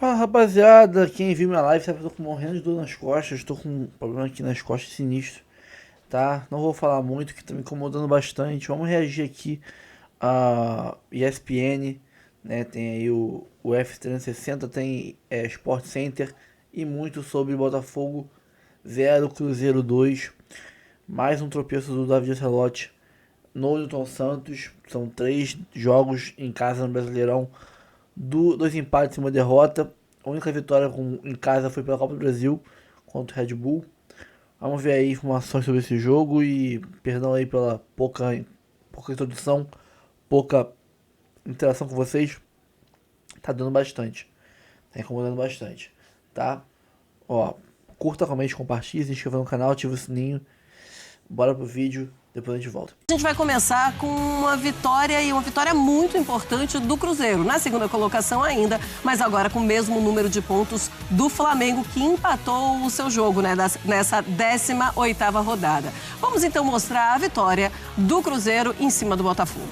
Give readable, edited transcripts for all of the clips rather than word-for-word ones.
Fala rapaziada, quem viu minha live sabe que eu tô morrendo de dor nas costas, tô com um problema aqui nas costas sinistro, tá? Não vou falar muito, que tá me incomodando bastante. Vamos reagir aqui a ESPN, né? Tem aí o F360, tem Sport Center e muito sobre Botafogo 0, Cruzeiro 2. Mais um tropeço do Davi Ancelotti no Newton Santos. São 3 jogos em casa no Brasileirão. 2 empates e uma derrota. A única vitória em casa foi pela Copa do Brasil contra o Red Bull. Vamos ver aí informações sobre esse jogo e perdão aí pela pouca introdução, pouca interação com vocês. Tá dando bastante, tá incomodando bastante, tá? Ó, curta, comente, compartilhe, se inscreva no canal, ativa o sininho. Bora pro vídeo, depois a gente volta. A gente vai começar com uma vitória, e uma vitória muito importante do Cruzeiro. Na segunda colocação ainda, mas agora com o mesmo número de pontos do Flamengo, que empatou o seu jogo, né, nessa 18ª rodada. Vamos então mostrar a vitória do Cruzeiro em cima do Botafogo.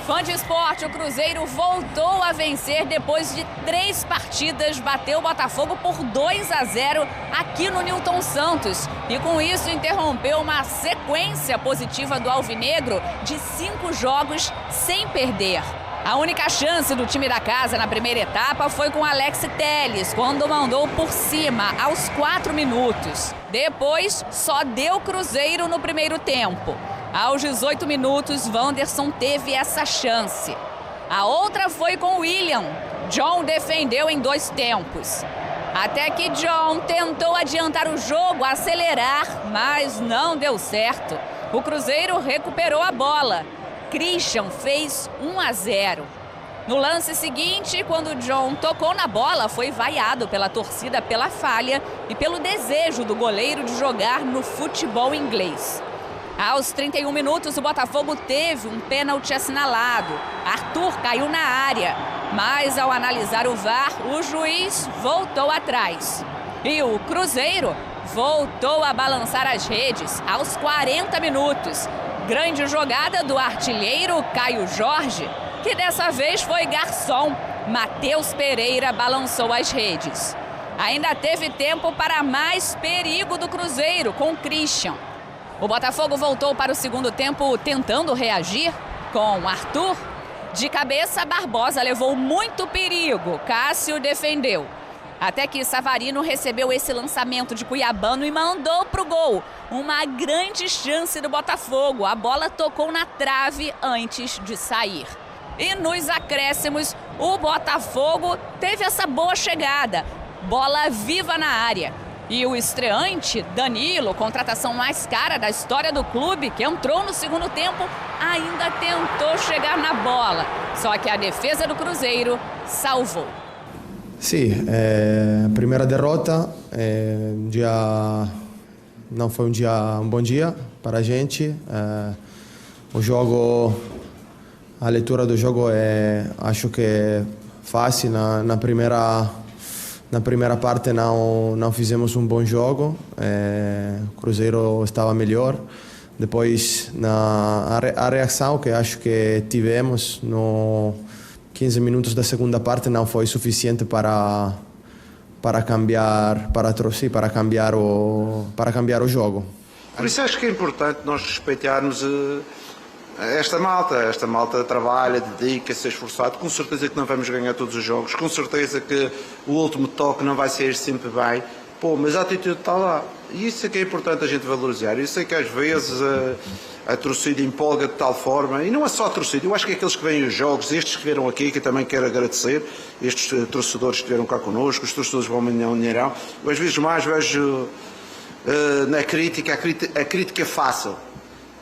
Fã de esporte, o Cruzeiro voltou a vencer depois de 3 partidas, bateu o Botafogo por 2-0 aqui no Newton Santos. E com isso interrompeu uma sequência positiva do Alvinegro de 5 jogos sem perder. A única chance do time da casa na primeira etapa foi com Alex Telles, quando mandou por cima aos 4 minutos. Depois, só deu Cruzeiro no primeiro tempo. Aos 18 minutos, Wanderson teve essa chance. A outra foi com William. John defendeu em 2 tempos. Até que John tentou adiantar o jogo, acelerar, mas não deu certo. O Cruzeiro recuperou a bola. Christian fez 1-0. No lance seguinte, quando John tocou na bola, foi vaiado pela torcida pela falha e pelo desejo do goleiro de jogar no futebol inglês. Aos 31 minutos, o Botafogo teve um pênalti assinalado. Arthur caiu na área, mas ao analisar o VAR, o juiz voltou atrás. E o Cruzeiro voltou a balançar as redes aos 40 minutos. Grande jogada do artilheiro Caio Jorge, que dessa vez foi garçom. Matheus Pereira balançou as redes. Ainda teve tempo para mais perigo do Cruzeiro com Christian. O Botafogo voltou para o segundo tempo tentando reagir com Arthur. De cabeça, Barbosa levou muito perigo. Cássio defendeu. Até que Savarino recebeu esse lançamento de Cuiabano e mandou para o gol. Uma grande chance do Botafogo. A bola tocou na trave antes de sair. E nos acréscimos, o Botafogo teve essa boa chegada. Bola viva na área. E o estreante, Danilo, contratação mais cara da história do clube, que entrou no segundo tempo, ainda tentou chegar na bola. Só que a defesa do Cruzeiro salvou. Sì, primeira derrota, não foi um bom dia para a gente. O jogo, a leitura do jogo acho que é fácil. Na primeira parte não fizemos um bom jogo, o Cruzeiro estava melhor. Depois a reação que acho que tivemos no 15 minutos da segunda parte não foi suficiente para cambiar o jogo. Por isso acho que é importante nós respeitarmos esta malta trabalha, dedica-se, é esforçado. Com certeza que não vamos ganhar todos os jogos, com certeza que o último toque não vai sair sempre bem, mas a atitude está lá. E isso é que é importante a gente valorizar. Eu sei que às vezes a torcida empolga de tal forma, e não é só a torcida, eu acho que aqueles que vêm os jogos, estes que vieram aqui, que eu também quero agradecer, estes torcedores que estiveram cá connosco, os torcedores vão Mineirão, eu às vezes mais vejo na crítica, a crítica fácil.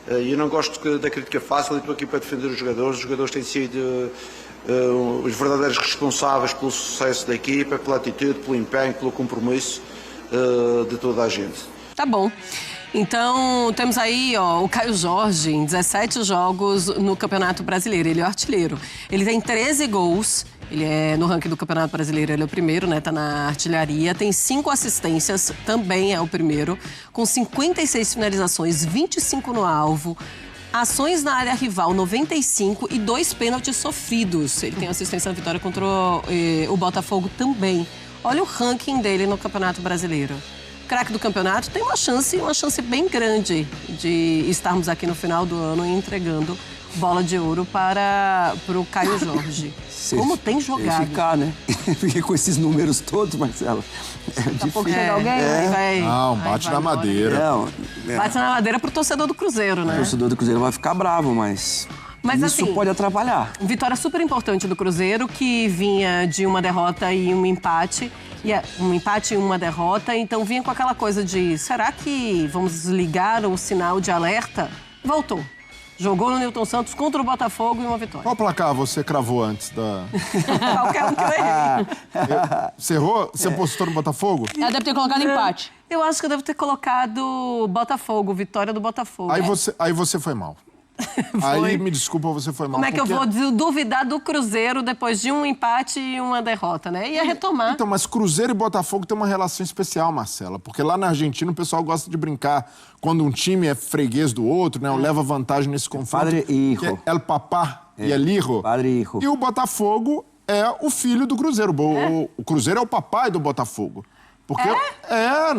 Eu não gosto da crítica fácil e estou aqui para defender os jogadores têm sido os verdadeiros responsáveis pelo sucesso da equipa, pela atitude, pelo empenho, pelo compromisso de toda a gente. Tá bom. Então, temos aí o Caio Jorge em 17 jogos no Campeonato Brasileiro. Ele é o artilheiro. Ele tem 13 gols. Ele é no ranking do Campeonato Brasileiro, ele é o primeiro, né? Tá na artilharia. Tem 5 assistências, também é o primeiro. Com 56 finalizações, 25 no alvo. ações na área rival, 95, e 2 pênaltis sofridos. Ele tem assistência na vitória contra o Botafogo também. Olha o ranking dele no Campeonato Brasileiro. O craque do campeonato tem uma chance bem grande de estarmos aqui no final do ano entregando bola de ouro para o Caio Jorge. Como tem jogado. Ficar, né? Porque com esses números todos, Marcela, é Daqui a pouco difícil. chega alguém, Não, bate na madeira. Não, Bate na madeira pro torcedor do Cruzeiro, né? o torcedor do Cruzeiro vai ficar bravo, mas isso assim, pode atrapalhar. Vitória super importante do Cruzeiro, que vinha de uma derrota e um empate. Um empate e uma derrota, então vinha com aquela coisa de, será que vamos ligar o sinal de alerta? Voltou. Jogou no Nilton Santos contra o Botafogo e uma vitória. Qual placar você cravou antes da... Qualquer um que eu errei. Você errou? Você apostou no Botafogo? Ela deve ter colocado empate. Eu acho que eu devo ter colocado Botafogo, vitória do Botafogo. Aí você foi mal. Aí, me desculpa, você foi mal. Como é que eu vou duvidar do Cruzeiro depois de um empate e uma derrota, né? Ia retomar. Então, mas Cruzeiro e Botafogo têm uma relação especial, Marcela. Porque lá na Argentina o pessoal gosta de brincar quando um time é freguês do outro, né? Ou leva vantagem nesse confronto. Padre e hijo. Que é El Papá e El Hijo. Padre e hijo. E o Botafogo é o filho do Cruzeiro. O Cruzeiro é o papai do Botafogo. Porque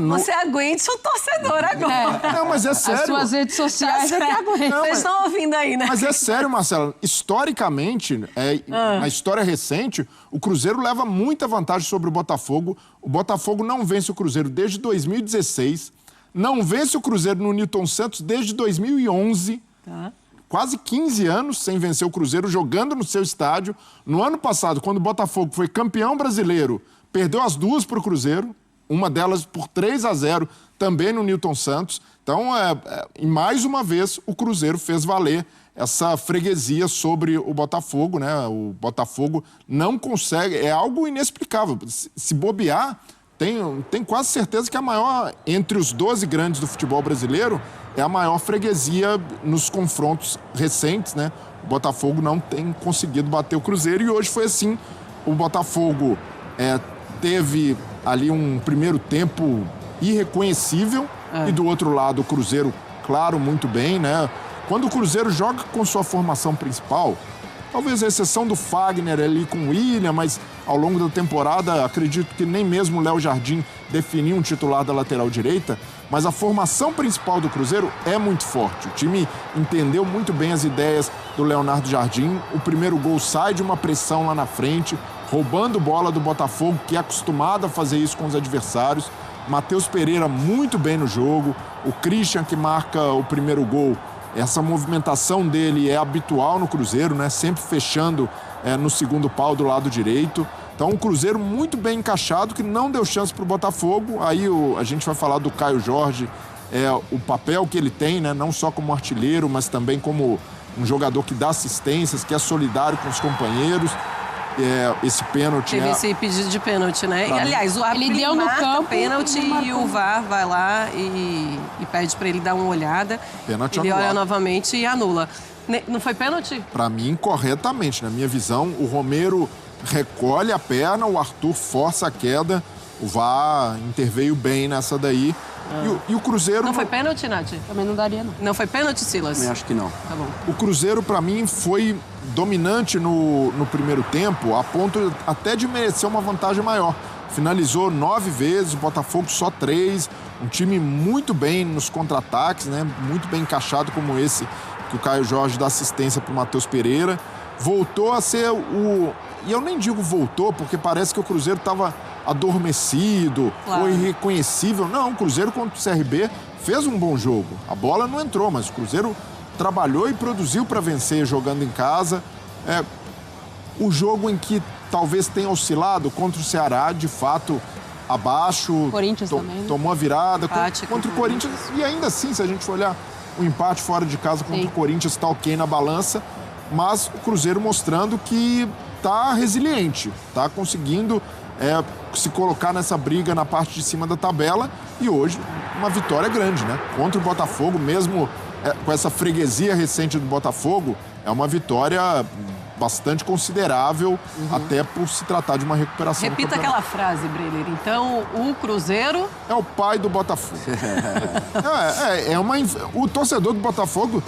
Você aguente o torcedor agora. Não, mas é sério. As suas redes sociais é que aguentam. Vocês estão ouvindo aí, né? Mas é sério, Marcela. Historicamente, na história recente, o Cruzeiro leva muita vantagem sobre o Botafogo. O Botafogo não vence o Cruzeiro desde 2016. Não vence o Cruzeiro no Nilton Santos desde 2011. Tá. Quase 15 anos sem vencer o Cruzeiro, jogando no seu estádio. No ano passado, quando o Botafogo foi campeão brasileiro, perdeu as duas para o Cruzeiro. Uma delas por 3-0, também no Nilton Santos. Então, e mais uma vez, o Cruzeiro fez valer essa freguesia sobre o Botafogo, né? O Botafogo não consegue... É algo inexplicável. Se bobear, tem quase certeza que a maior... Entre os 12 grandes do futebol brasileiro, é a maior freguesia nos confrontos recentes, né? O Botafogo não tem conseguido bater o Cruzeiro e hoje foi assim. O Botafogo teve ali um primeiro tempo irreconhecível e do outro lado o Cruzeiro, claro, muito bem, né? Quando o Cruzeiro joga com sua formação principal, talvez a exceção do Fagner ali com o William, mas ao longo da temporada acredito que nem mesmo o Léo Jardim definiu um titular da lateral direita, mas a formação principal do Cruzeiro é muito forte. O time entendeu muito bem as ideias do Leonardo Jardim. O primeiro gol sai de uma pressão lá na frente, roubando bola do Botafogo, que é acostumado a fazer isso com os adversários. Matheus Pereira muito bem no jogo. O Christian, que marca o primeiro gol, essa movimentação dele é habitual no Cruzeiro, né? Sempre fechando no segundo pau do lado direito. Então, um Cruzeiro muito bem encaixado, que não deu chance para o Botafogo. Aí a gente vai falar do Caio Jorge, o papel que ele tem, né? Não só como artilheiro, mas também como um jogador que dá assistências, que é solidário com os companheiros. Esse pênalti... Teve esse pedido de pênalti, né? E, aliás, o árbitro deu no marca campo, o pênalti e o VAR vai lá e pede para ele dar uma olhada. Pênalti ele anulado. olha novamente e anula. Não foi pênalti? Para mim, corretamente. Na minha visão, o Romero recolhe a perna, o Arthur força a queda, o VAR interveio bem nessa daí. E o Cruzeiro... Não foi pênalti, Nath? Também não daria, não. Não foi pênalti, Silas? Eu acho que não. Tá bom. O Cruzeiro, para mim, foi dominante no primeiro tempo, a ponto até de merecer uma vantagem maior. Finalizou 9 vezes, o Botafogo só 3. Um time muito bem nos contra-ataques, né? Muito bem encaixado como esse, que o Caio Jorge dá assistência para o Matheus Pereira. Voltou a ser E eu nem digo voltou, porque parece que o Cruzeiro estava adormecido, claro, ou irreconhecível. Não, o Cruzeiro contra o CRB fez um bom jogo. A bola não entrou, mas o Cruzeiro trabalhou e produziu para vencer jogando em casa. O jogo em que talvez tenha oscilado contra o Ceará, de fato, abaixo. Corinthians também, né? Tomou a virada. Empate Contra o com o Corinthians. E ainda assim, se a gente for olhar o empate fora de casa contra Sim. o Corinthians, está ok na balança. Mas o Cruzeiro mostrando que está resiliente, está conseguindo se colocar nessa briga na parte de cima da tabela. E hoje, uma vitória grande, né? Contra o Botafogo, mesmo com essa freguesia recente do Botafogo, é uma vitória bastante considerável, até por se tratar de uma recuperação. Repita aquela frase, Breler. Então, o Cruzeiro... É o pai do Botafogo. O torcedor do Botafogo,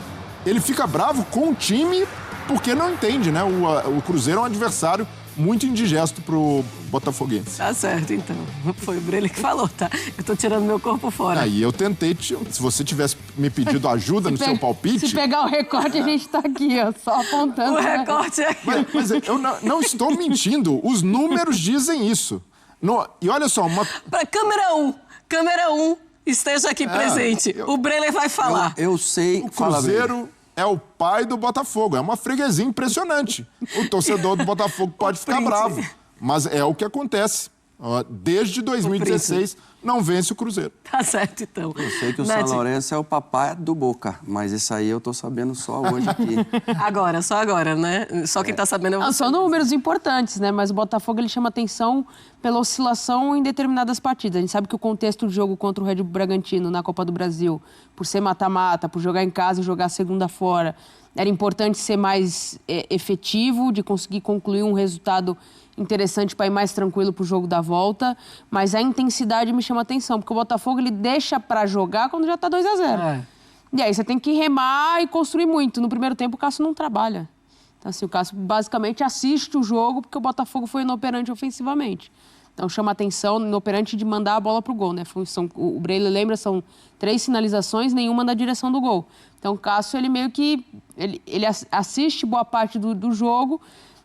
ele fica bravo com o time porque não entende, né? O Cruzeiro é um adversário muito indigesto pro botafoguense. Tá certo, então. Foi o Breler que falou, tá? Eu tô tirando meu corpo fora. Aí eu tentei, se você tivesse me pedido ajuda no seu palpite... Se pegar o recorte, a gente tá aqui, ó, só apontando. O recorte é... Mas eu não estou mentindo, os números dizem isso. E olha só, Pra câmera 1, esteja aqui presente. O Breler vai falar. Eu sei... o Cruzeiro é o pai do Botafogo, é uma freguesia impressionante. O torcedor do Botafogo pode ficar bravo, mas é o que acontece. Desde 2016, não vence o Cruzeiro. Tá certo, então. Eu sei que o São Lourenço é o papai do Boca, mas isso aí eu tô sabendo só hoje aqui. Só agora, né? Só quem tá sabendo é você. São números importantes, né? Mas o Botafogo, ele chama atenção pela oscilação em determinadas partidas. A gente sabe que o contexto do jogo contra o Red Bull Bragantino na Copa do Brasil, por ser mata-mata, por jogar em casa e jogar segunda fora, era importante ser mais efetivo, de conseguir concluir um resultado interessante para ir mais tranquilo para o jogo da volta, mas a intensidade me chama atenção, porque o Botafogo ele deixa para jogar quando já está 2-0. E aí você tem que remar e construir muito. No primeiro tempo o Cássio não trabalha. Então assim, o Cássio basicamente assiste o jogo porque o Botafogo foi inoperante ofensivamente. Então chama atenção, inoperante de mandar a bola para o gol, né? O Breler lembra, são 3 sinalizações, nenhuma na direção do gol. Então o Cássio, ele meio que ele assiste boa parte do jogo,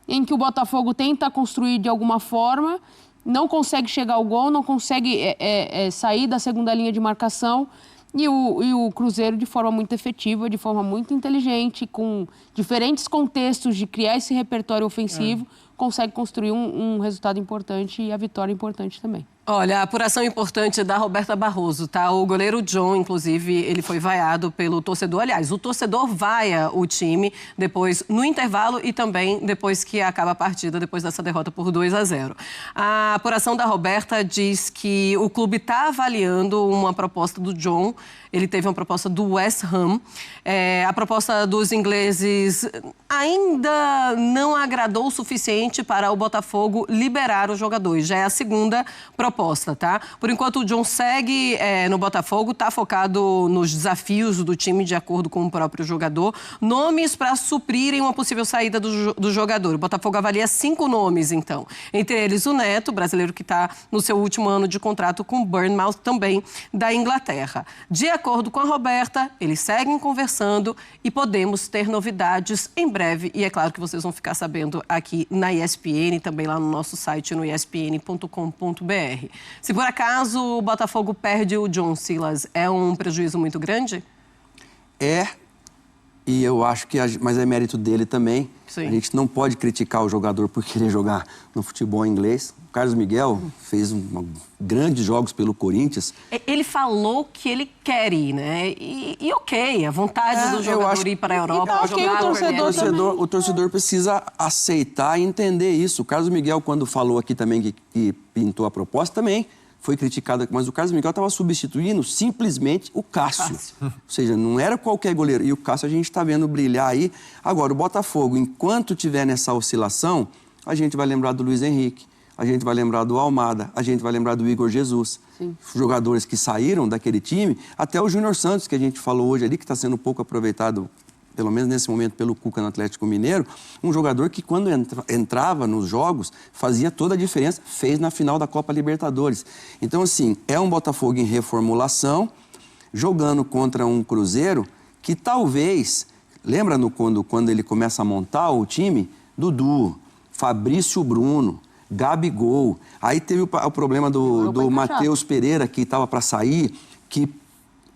em que o Botafogo tenta construir de alguma forma, não consegue chegar ao gol, não consegue sair da segunda linha de marcação, e o Cruzeiro, de forma muito efetiva, de forma muito inteligente, com diferentes contextos de criar esse repertório ofensivo, consegue construir um resultado importante e a vitória importante também. Olha, a apuração importante da Roberta Barroso, tá? O goleiro John, inclusive, ele foi vaiado pelo torcedor. Aliás, o torcedor vaia o time depois, no intervalo e também depois que acaba a partida, depois dessa derrota por 2-0. A apuração da Roberta diz que o clube está avaliando uma proposta do John. Ele teve uma proposta do West Ham. A proposta dos ingleses ainda não agradou o suficiente para o Botafogo liberar o jogador. Já é a segunda proposta, tá? Por enquanto, o John segue no Botafogo, está focado nos desafios do time, de acordo com o próprio jogador. Nomes para suprirem uma possível saída do jogador. O Botafogo avalia 5 nomes, então. Entre eles, o Neto, brasileiro que está no seu último ano de contrato com o Bournemouth, também da Inglaterra. De acordo com a Roberta, eles seguem conversando e podemos ter novidades em breve. E é claro que vocês vão ficar sabendo aqui na ESPN, também lá no nosso site, no espn.com.br. Se por acaso o Botafogo perde o John, Silas, é um prejuízo muito grande? E eu acho que... Mas é mérito dele também. Sim. A gente não pode criticar o jogador por querer jogar no futebol inglês. O Carlos Miguel fez grandes jogos pelo Corinthians. Ele falou que ele quer ir, né? E ok, a vontade do jogador ir para a Europa. O torcedor precisa aceitar e entender isso. O Carlos Miguel, quando falou aqui também que pintou a proposta, também foi criticado, mas o Carlos Miguel estava substituindo simplesmente o Cássio. Ou seja, não era qualquer goleiro. E o Cássio a gente está vendo brilhar aí. Agora, o Botafogo, enquanto tiver nessa oscilação, a gente vai lembrar do Luiz Henrique, a gente vai lembrar do Almada, a gente vai lembrar do Igor Jesus. Sim. Jogadores que saíram daquele time, até o Júnior Santos, que a gente falou hoje ali, que está sendo pouco aproveitado, pelo menos nesse momento, pelo Cuca no Atlético Mineiro, um jogador que, quando entrava nos jogos, fazia toda a diferença, fez na final da Copa Libertadores. Então, assim, é um Botafogo em reformulação, jogando contra um Cruzeiro que talvez... Lembra quando ele começa a montar o time? Dudu, Fabrício Bruno, Gabigol. Aí teve o problema do Matheus Pereira, que estava para sair, que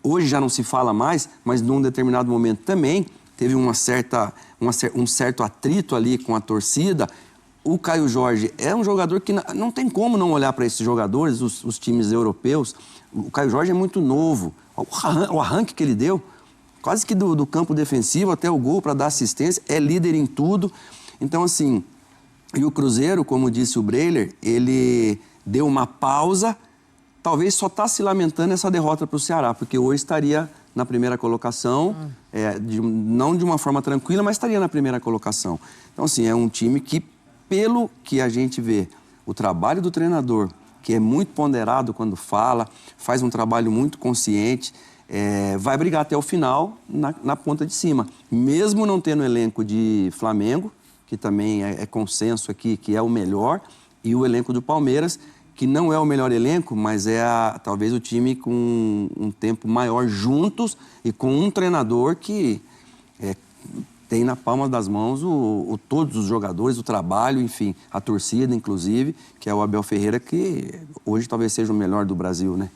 hoje já não se fala mais, mas num determinado momento também teve um certo atrito ali com a torcida. O Caio Jorge é um jogador que não tem como não olhar para esses jogadores, os times europeus. O Caio Jorge é muito novo. O arranque que ele deu, quase que do campo defensivo até o gol para dar assistência, é líder em tudo. Então, assim, e o Cruzeiro, como disse o Breler, ele deu uma pausa, talvez só está se lamentando essa derrota para o Ceará, porque hoje estaria na primeira colocação, não de uma forma tranquila, mas estaria na primeira colocação. Então, assim, é um time que, pelo que a gente vê, o trabalho do treinador, que é muito ponderado quando fala, faz um trabalho muito consciente, vai brigar até o final na ponta de cima. Mesmo não tendo elenco de Flamengo, que também é consenso aqui que é o melhor, e o elenco do Palmeiras, que não é o melhor elenco, mas talvez o time com um tempo maior juntos e com um treinador que tem na palma das mãos todos os jogadores, o trabalho, enfim, a torcida, inclusive, que é o Abel Ferreira, que hoje talvez seja o melhor do Brasil, né?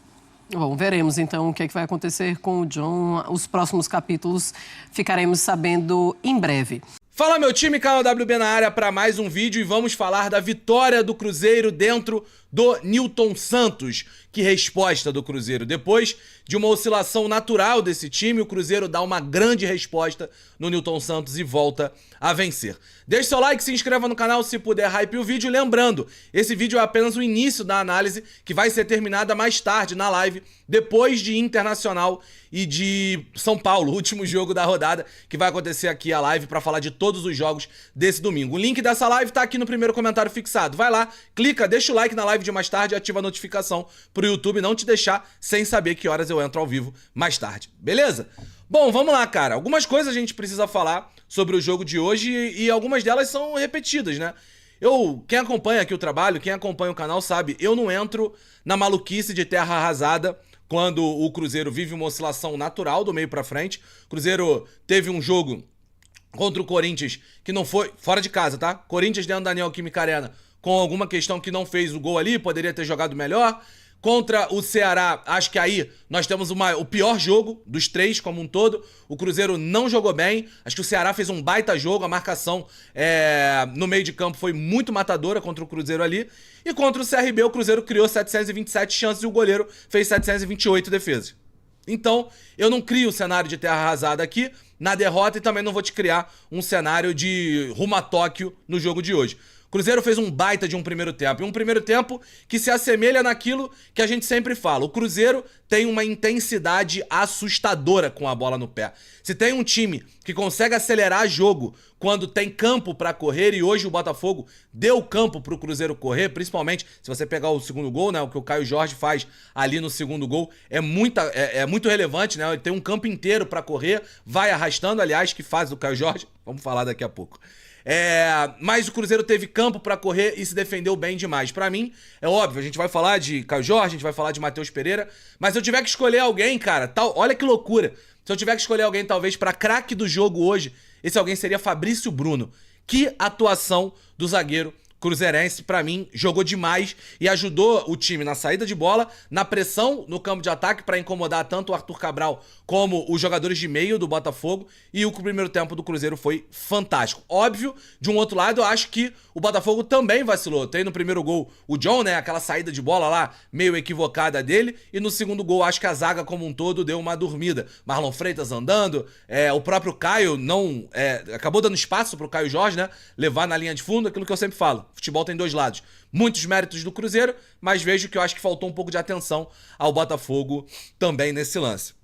Bom, veremos então o que vai acontecer com o John. Os próximos capítulos ficaremos sabendo em breve. Fala, meu time, canal WB na área para mais um vídeo e vamos falar da vitória do Cruzeiro dentro do Nilton Santos. Que resposta do Cruzeiro. Depois de uma oscilação natural desse time, o Cruzeiro dá uma grande resposta no Nilton Santos e volta a vencer. Deixe seu like, se inscreva no canal se puder, hype o vídeo. Lembrando, esse vídeo é apenas o início da análise que vai ser terminada mais tarde na live, depois de Internacional e de São Paulo, o último jogo da rodada, que vai acontecer aqui a live para falar de todos os jogos desse domingo. O link dessa live tá aqui no primeiro comentário fixado. Vai lá, clica, deixa o like na live de mais tarde e ativa a notificação pro YouTube não te deixar sem saber que horas eu entro ao vivo mais tarde, beleza? Bom, vamos lá, cara. Algumas coisas a gente precisa falar sobre o jogo de hoje e algumas delas são repetidas, né? Quem acompanha aqui o trabalho, quem acompanha o canal sabe, eu não entro na maluquice de terra arrasada quando o Cruzeiro vive uma oscilação natural do meio pra frente. O Cruzeiro teve um jogo contra o Corinthians que não foi fora de casa, tá? Corinthians dentro da Neoquímica Arena com alguma questão que não fez o gol ali, poderia ter jogado melhor. Contra o Ceará, acho que aí nós temos o pior jogo dos três como um todo. O Cruzeiro não jogou bem. Acho que o Ceará fez um baita jogo. A marcação no meio de campo foi muito matadora contra o Cruzeiro ali. E contra o CRB, o Cruzeiro criou 727 chances e o goleiro fez 728 defesas. Então, eu não crio um cenário de terra arrasada aqui na derrota e também não vou te criar um cenário de rumo a Tóquio no jogo de hoje. O Cruzeiro fez um baita de um primeiro tempo. E um primeiro tempo que se assemelha naquilo que a gente sempre fala. O Cruzeiro tem uma intensidade assustadora com a bola no pé. Se tem um time que consegue acelerar jogo quando tem campo pra correr, e hoje o Botafogo deu campo pro Cruzeiro correr, principalmente se você pegar o segundo gol, né? O que o Caio Jorge faz ali no segundo gol é muito relevante, né? Ele tem um campo inteiro pra correr, vai arrastando, aliás, que faz o Caio Jorge. Vamos falar daqui a pouco. Mas o Cruzeiro teve campo pra correr e se defendeu bem demais. Pra mim, é óbvio, a gente vai falar de Caio Jorge, a gente vai falar de Matheus Pereira, mas se eu tiver que escolher alguém, cara, olha que loucura. Se eu tiver que escolher alguém, talvez, pra craque do jogo hoje, esse alguém seria Fabrício Bruno. Que atuação do zagueiro cruzeirense, pra mim, jogou demais e ajudou o time na saída de bola, na pressão no campo de ataque pra incomodar tanto o Arthur Cabral como os jogadores de meio do Botafogo, e o primeiro tempo do Cruzeiro foi fantástico. Óbvio, de um outro lado, eu acho que o Botafogo também vacilou. Tem no primeiro gol o John, né, aquela saída de bola lá, meio equivocada dele, e no segundo gol acho que a zaga como um todo deu uma dormida. Marlon Freitas andando, o próprio Caio acabou dando espaço pro Caio Jorge, né, levar na linha de fundo, aquilo que eu sempre falo. Futebol tem dois lados. Muitos méritos do Cruzeiro, mas vejo que eu acho que faltou um pouco de atenção ao Botafogo também nesse lance.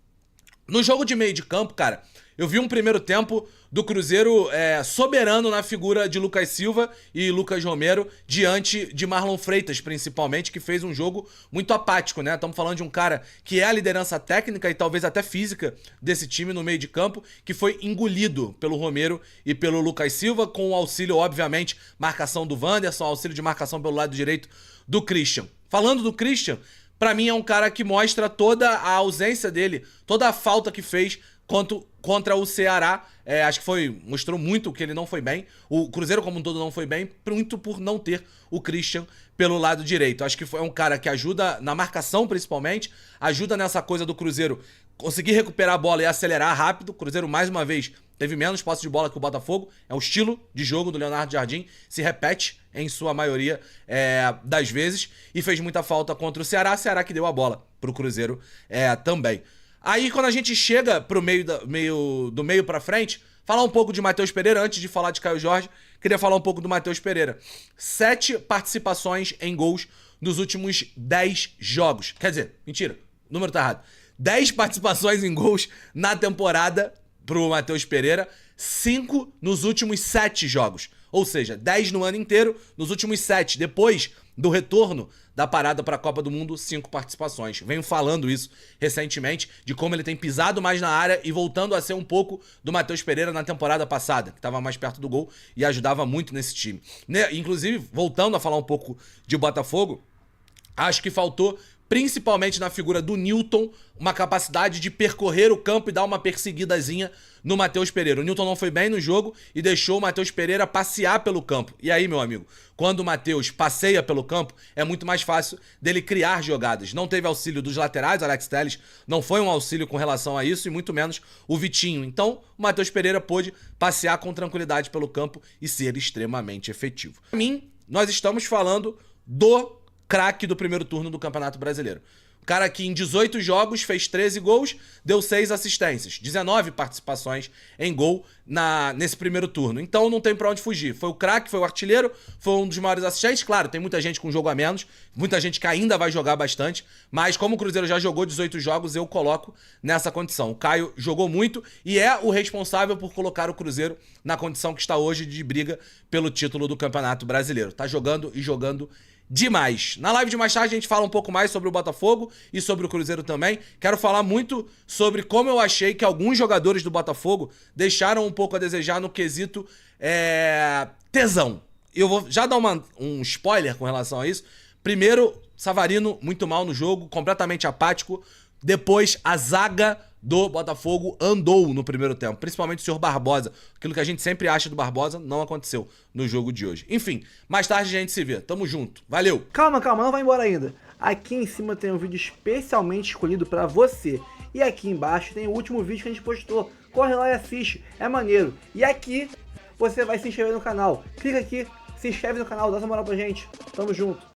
No jogo de meio de campo, cara, eu vi um primeiro tempo do Cruzeiro soberano na figura de Lucas Silva e Lucas Romero diante de Marlon Freitas, principalmente, que fez um jogo muito apático, né? Estamos falando de um cara que é a liderança técnica e talvez até física desse time no meio de campo, que foi engolido pelo Romero e pelo Lucas Silva, com o auxílio, obviamente, marcação do Wanderson, auxílio de marcação pelo lado direito do Christian. Falando do Christian, pra mim é um cara que mostra toda a ausência dele, toda a falta que fez contra o Ceará. Acho que mostrou muito que ele não foi bem. O Cruzeiro como um todo não foi bem, muito por não ter o Christian pelo lado direito. Acho que foi um cara que ajuda na marcação, principalmente, ajuda nessa coisa do Cruzeiro conseguir recuperar a bola e acelerar rápido. O Cruzeiro, mais uma vez, teve menos posse de bola que o Botafogo. É o estilo de jogo do Leonardo Jardim, se repete em sua maioria das vezes, e fez muita falta contra o Ceará. Ceará que deu a bola pro Cruzeiro também. Aí, quando a gente chega pro do meio pra frente, falar um pouco de Matheus Pereira, antes de falar de Caio Jorge, queria falar um pouco do Matheus Pereira. 7 participações em gols nos últimos 10 jogos. Quer dizer, mentira, o número tá errado. 10 participações em gols na temporada pro Matheus Pereira, 5 nos últimos 7 jogos. Ou seja, 10 no ano inteiro, nos últimos 7. Depois do retorno da parada para a Copa do Mundo, 5 participações. Venho falando isso recentemente, de como ele tem pisado mais na área e voltando a ser um pouco do Matheus Pereira na temporada passada, que estava mais perto do gol e ajudava muito nesse time. Inclusive, voltando a falar um pouco de Botafogo, acho que faltou, principalmente na figura do Nilton, uma capacidade de percorrer o campo e dar uma perseguidazinha no Matheus Pereira. O Nilton não foi bem no jogo e deixou o Matheus Pereira passear pelo campo. E aí, meu amigo, quando o Matheus passeia pelo campo, é muito mais fácil dele criar jogadas. Não teve auxílio dos laterais, o Alex Telles não foi um auxílio com relação a isso, e muito menos o Vitinho. Então, o Matheus Pereira pôde passear com tranquilidade pelo campo e ser extremamente efetivo. Para mim, nós estamos falando do craque do primeiro turno do Campeonato Brasileiro. O cara que em 18 jogos fez 13 gols, deu 6 assistências, 19 participações em gol nesse primeiro turno. Então não tem pra onde fugir. Foi o craque, foi o artilheiro, foi um dos maiores assistentes. Claro, tem muita gente com jogo a menos, muita gente que ainda vai jogar bastante, mas como o Cruzeiro já jogou 18 jogos, eu coloco nessa condição. O Caio jogou muito e é o responsável por colocar o Cruzeiro na condição que está hoje de briga pelo título do Campeonato Brasileiro. Tá jogando e jogando demais. Na live de mais tarde a gente fala um pouco mais sobre o Botafogo e sobre o Cruzeiro também. Quero falar muito sobre como eu achei que alguns jogadores do Botafogo deixaram um pouco a desejar no quesito tesão. Eu vou já dar um spoiler com relação a isso. Primeiro, Savarino muito mal no jogo, completamente apático. Depois, a zaga do Botafogo andou no primeiro tempo, principalmente o senhor Barbosa. Aquilo que a gente sempre acha do Barbosa não aconteceu no jogo de hoje. Enfim, mais tarde a gente se vê. Tamo junto. Valeu! Calma, não vai embora ainda. Aqui em cima tem um vídeo especialmente escolhido pra você. E aqui embaixo tem o último vídeo que a gente postou. Corre lá e assiste, é maneiro. E aqui você vai se inscrever no canal. Clica aqui, se inscreve no canal, dá essa moral pra gente. Tamo junto.